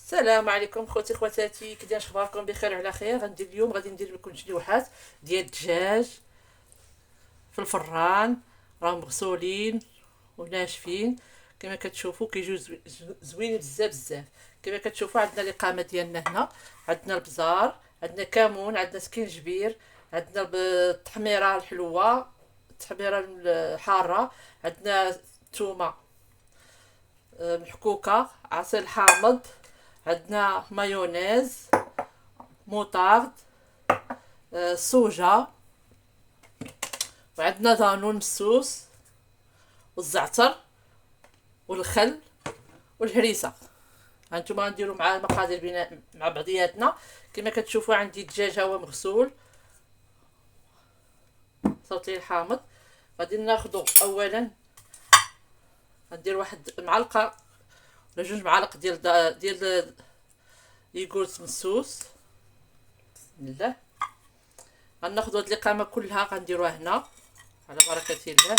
السلام عليكم خوتي خواتاتي، كي دايرين؟ اخباركم؟ بخير وعلى خير. غندير اليوم غادي ندير لكم شلوحات ديال الدجاج في الفران، راهم مغسولين وناشفين كما كتشوفوا، كيجيو زوينين بزاف بزاف. كما كتشوفوا عندنا الاقامه ديالنا هنا، عندنا البزار، عندنا كمون، عندنا سكينجبير، عندنا التحميره الحلوه، التحميره الحاره، عندنا الثومه محكوكه، عسل حامض، عندنا مايونيز، موطارد، الصوجة، وعندنا دانون مسوس، والزعتر، والخل، والهريسة. هانتوما غنديرو مع المقادير بين مع بعضياتنا. كما كتشوفوا عندي الدجاج هو مغسول، صوتي الحامض. غادي ناخدو اولا، غندير واحد معلقه ولا جوج معالق ديال ياغورت مسوس. بسم الله. غناخدو هاد القامه كلها غنديروها هنا على بركه الله.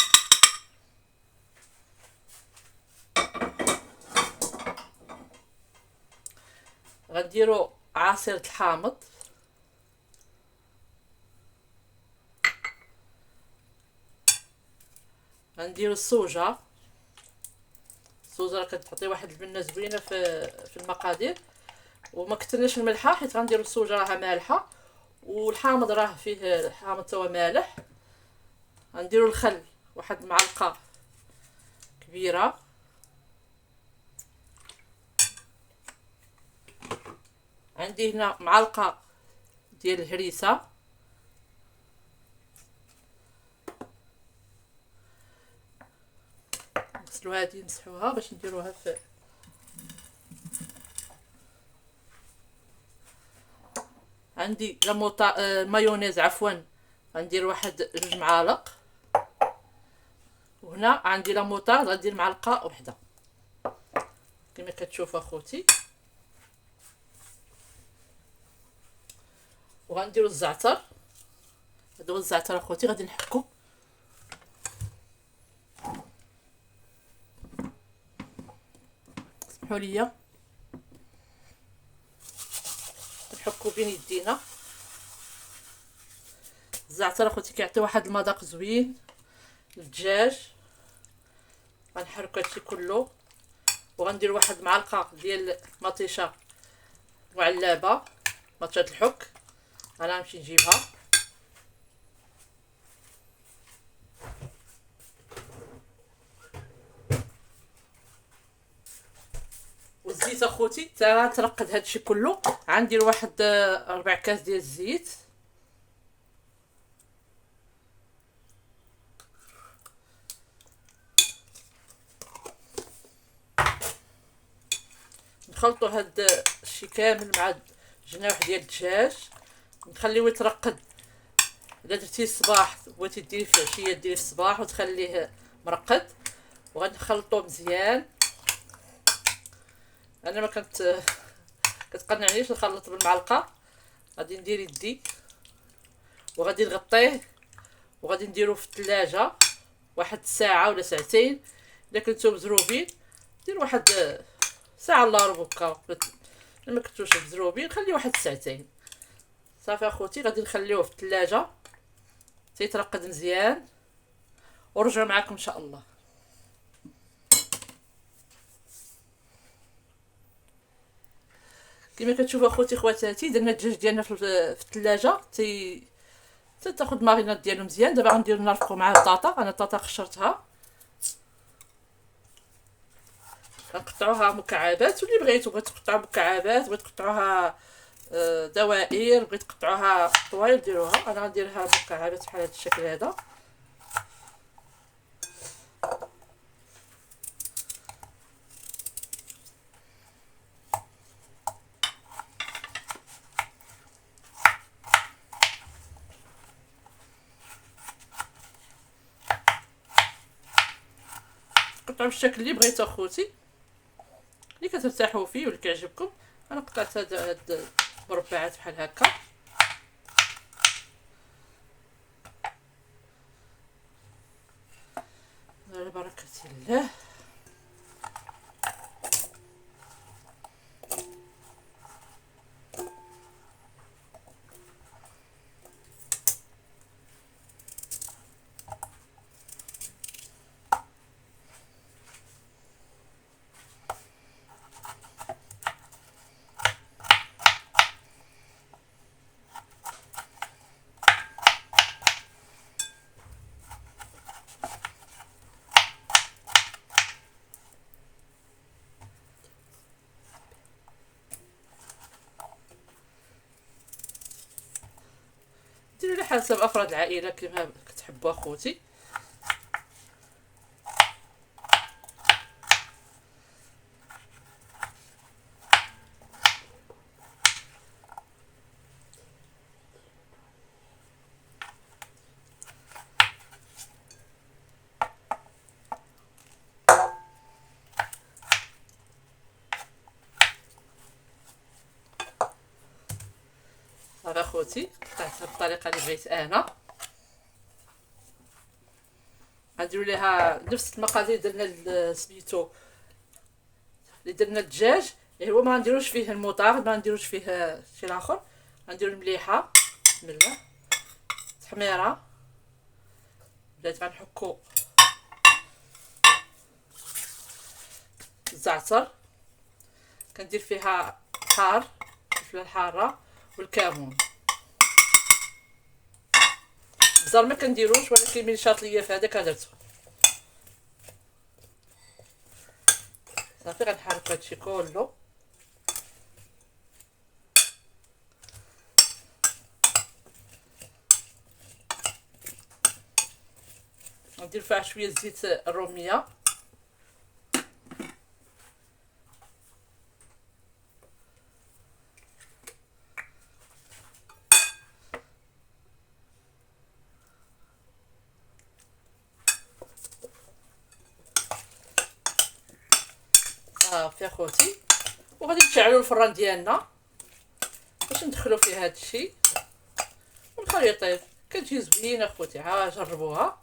غنديرو عصير الحامض، غنديرو الصوجه. الصوجه كتعطي واحد البنه زوينه في المقادير، وما كثرناش الملحه حيت غنديرو الصوجه راها مالحه، والحامض راه فيه حامض توا مالح. غنديرو الخل واحد المعلقه كبيره، عندي هنا معلقه ديال الهريسه، نغسلو هادي نمسحوها باش نديروها في عندي مايونيز عفوا، غندير واحد جوج معالق. وهنا عندي لا موطارد غندير معلقه وحده كما كتشوفوا اخوتي. وغنديروا الزعتر، هذا هو الزعتر اخوتي. غادي نحكو سمحوا لي نحكو بين يدينا. الزعتر اخوتي كيعطي واحد المذاق زوين للدجاج. غنحرك هادشي كله، وغندير واحد معلقه ديال مطيشه معلبه، مطيشه الحك. انا نمشي نجيبها. والزيت اخوتي ترقد هادشي كله. غندير واحد 4 كاس ديال الزيت. نخلطوا هاد الشي كامل مع جناح ديال الدجاج، نخليوه يترقد. الا درتيه الصباح بغيتي ديريه في العشيه ديريه في الصباح وتخليه مرقد. وغنخلطوه مزيان. انا ما كتقنعنيش نخلط بالمعلقه. غادي ندير يدي وغادي نغطيه، وغادي نديروه في الثلاجه واحد ساعه ولا ساعتين. الا كنتو مزروبين دير واحد ساعه الا ربع هكا. لما كنتوش مزروبين خليه واحد ساعتين. صافي اخوتي، غادي نخليوه في الثلاجه تيترقد مزيان، ورجع معكم ان شاء الله. كما كتشوفوا اخوتي خواتاتي، درنا الدجاج ديالنا في الثلاجه تاخذ مارينات ديالو مزيان. دابا غندير نرفقوا معاه البطاطا. انا البطاطا قشرتها، غنقطعوها مكعبات. واللي بغيت تقطعوا مكعبات، بغيت تقطعوها دوائر، بغيت تقطعوها طوايل ديروها. انا غنديرها مكعبات بحال هذا الشكل هذا. قطعوا بالشكل اللي بغيتو اخوتي، اللي كترتاحوا فيه واللي كيعجبكم. انا قطعت هاد مربعات بحال هكا. على بركه الله. حسب افراد العائله كما كتحبوا اخوتي. صافي اخوتي قطعتها بالطريقه اللي بغيت انا. غنديروا ليها نفس المقادير درنا سميتو اللي درنا الدجاج، غير هو ما غنديروش فيه المطار، ما غنديروش فيه شي اخر. غنديروا المليحه بسم الله، تحميره، بدات غنحكو الزعتر، كندير فيها حار، الفلفله الحاره والكمون. البزار ما كنديروش، ولكن ملي شاط ليا في هذاك درتو. صافي غنحرك هادشي كله. ندير فيها شويه زيت الروميه، صافي اخوتي. وغادي نشعلوا الفران ديالنا باش ندخلوا فيه هذا الشيء ونخليه يطيب. كتجي زوينه اخوتي، ها جربوها.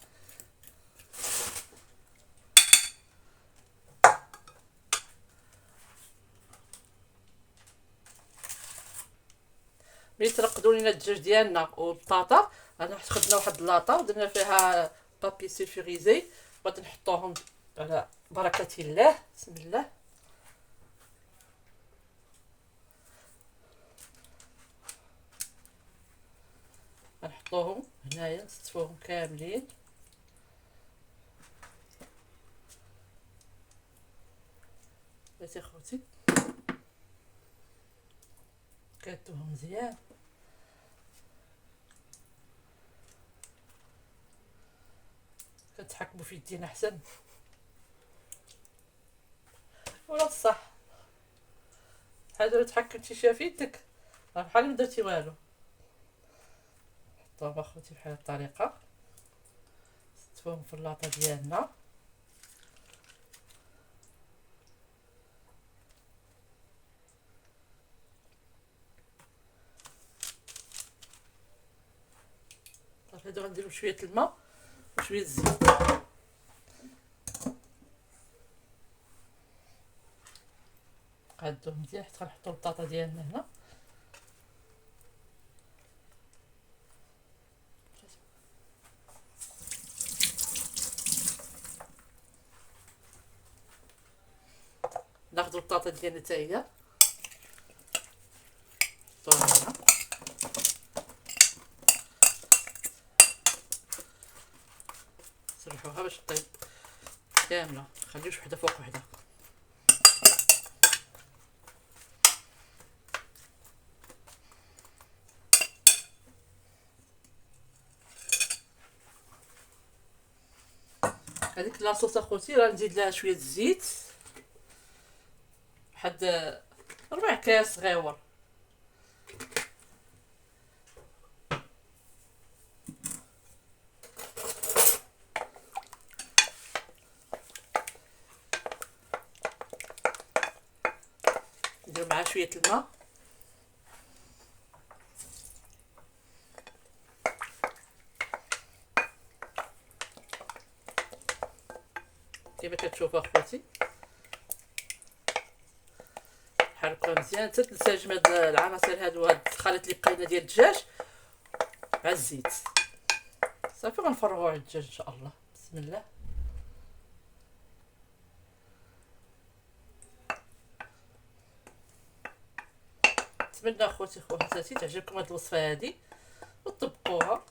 ملي ترقدوا لينا الدجاج ديالنا والبطاطا، غادي خدنا واحد اللاطه ودرنا فيها بابي سيلفوريزي، غادي نحطوهم على بركه الله. بسم الله. غنحطوهم هنايا، نستفوهم كاملين. بغيتي اخوتي كادوهم مزيان. كنتحكموا في يدينا احسن ولا الصح. بحال تحكمتي شي في يدك بحال ما درتي والو. حطوهم اخوتي بحال هاد الطريقه، نستفوهم في اللاطه ديالنا. صافي هادو غنديرو شويه الماء وشويه الزيت. قادوهم مزيان حتى غنحطو البطاطا ديالنا هنا. ناخدو البطاطا ديالنا حتى هي نحطوها هنا. نسرحوها باش طيب كامله، مخليوش وحده فوق وحده. هذيك لاصوص اخوتي راه نزيد لها شويه الزيت، واحد ربع كاس صغيور. ندير معاه شويه الماء، كيما كتشوفوا اخوتي. حركوها مزيان حتى تنسجم هاد العناصر هادو، هاد الخليط اللي بقينا ديال الدجاج مع الزيت. صافي غنفرغوه على الدجاج ان شاء الله. بسم الله. نتمنى اخوتي خواتاتي تعجبكم هاد الوصفه هادي وتطبقوها.